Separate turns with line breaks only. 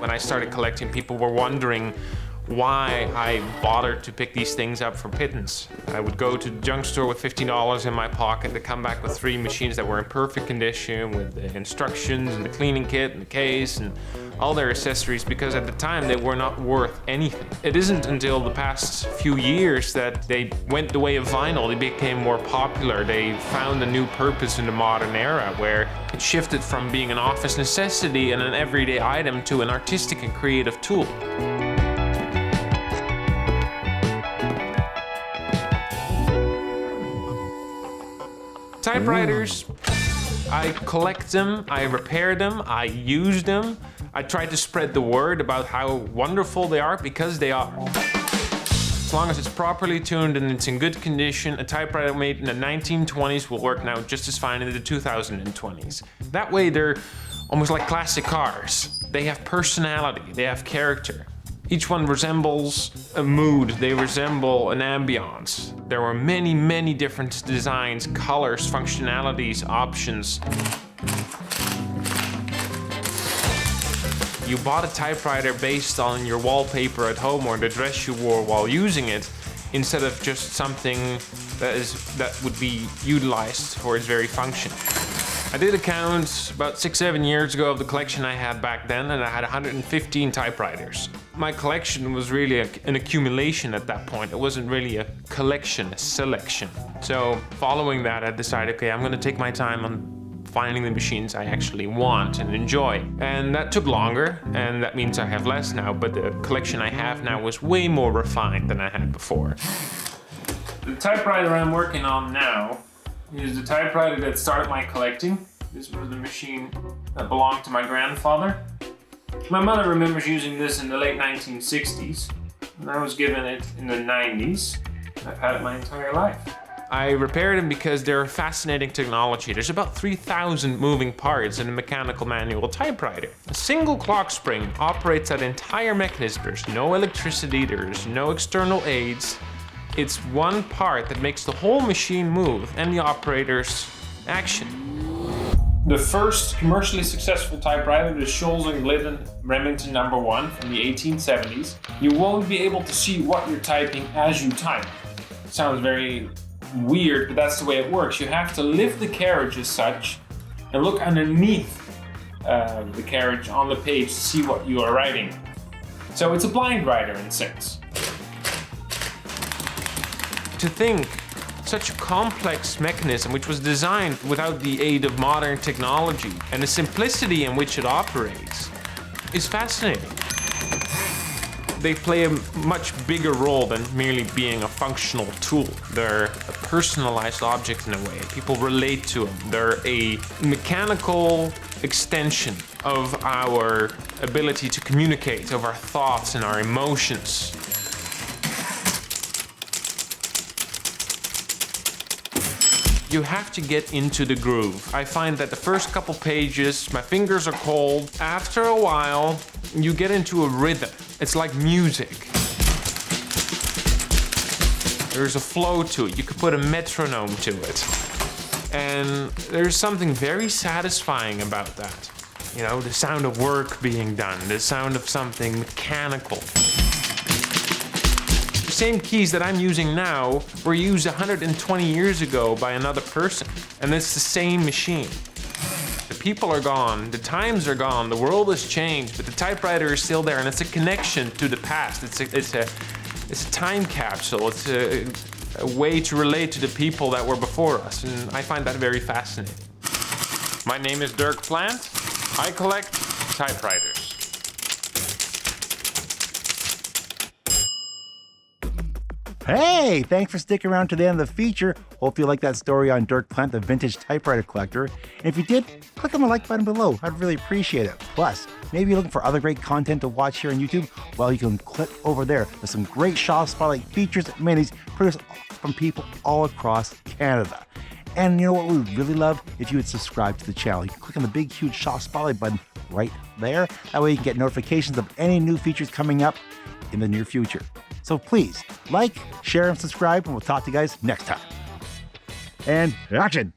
When I started collecting, people were wondering why I bothered to pick these things up for pittance. I would go to the junk store with $50 in my pocket to come back with 3 machines that were in perfect condition with the instructions and the cleaning kit and the case and all their accessories, because at the time they were not worth anything. It isn't until the past few years that they went the way of vinyl. They became more popular. They found a new purpose in the modern era where it shifted from being an office necessity and an everyday item to an artistic and creative tool. Typewriters, I collect them, I repair them, I use them. I try to spread the word about how wonderful they are, because they are. As long as it's properly tuned and it's in good condition, a typewriter made in the 1920s will work now just as fine in the 2020s. That way they're almost like classic cars. They have personality, they have character. Each one resembles a mood, they resemble an ambiance. There were many, many different designs, colors, functionalities, options. You bought a typewriter based on your wallpaper at home or the dress you wore while using it, instead of just something that would be utilized for its very function. I did a count about 6-7 years ago of the collection I had back then, and I had 115 typewriters. My collection was really an accumulation at that point. It wasn't really a collection, a selection. So following that, I decided, okay, I'm gonna take my time on finding the machines I actually want and enjoy. And that took longer, and that means I have less now, but the collection I have now is way more refined than I had before. The typewriter I'm working on now is the typewriter that started my collecting. This was the machine that belonged to my grandfather. My mother remembers using this in the late 1960s, and I was given it in the 90s. I've had it my entire life. I repaired them because they're a fascinating technology. There's about 3,000 moving parts in a mechanical manual typewriter. A single clock spring operates that entire mechanism. There's no electricity, there's no external aids. It's one part that makes the whole machine move and the operator's action. The first commercially successful typewriter, the Scholes & Glidden Remington No. 1 from the 1870s. You won't be able to see what you're typing as you type. It sounds very weird, but that's the way it works. You have to lift the carriage as such and look underneath the carriage on the page to see what you are writing. So it's a blind writer in a sense. To think such a complex mechanism, which was designed without the aid of modern technology, and the simplicity in which it operates, is fascinating. They play a much bigger role than merely being a functional tool. They're a personalized object in a way. People relate to them. They're a mechanical extension of our ability to communicate, of our thoughts and our emotions. You have to get into the groove. I find that the first couple pages, my fingers are cold. After a while, you get into a rhythm. It's like music. There's a flow to it. You could put a metronome to it. And there's something very satisfying about that. You know, the sound of work being done, the sound of something mechanical. The same keys that I'm using now were used 120 years ago by another person, and it's the same machine. The people are gone, the times are gone, the world has changed, but the typewriter is still there, and it's a connection to the past. It's a time capsule. It's a way to relate to the people that were before us, and I find that very fascinating. My name is Dirk Plante. I collect typewriters.
Hey, thanks for sticking around to the end of the feature. Hope you like that story on Dirk Plante, the vintage typewriter collector. And if you did, click on the like button below. I'd really appreciate it. Plus, maybe you're looking for other great content to watch here on YouTube. Well, you can click over there. There's some great Shaw Spotlight features and minis produced from people all across Canada. And you know what we would really love? If you would subscribe to the channel. You can click on the big, huge Shaw Spotlight button right there. That way you can get notifications of any new features coming up in the near future. So please, like, share, and subscribe, and we'll talk to you guys next time. And action!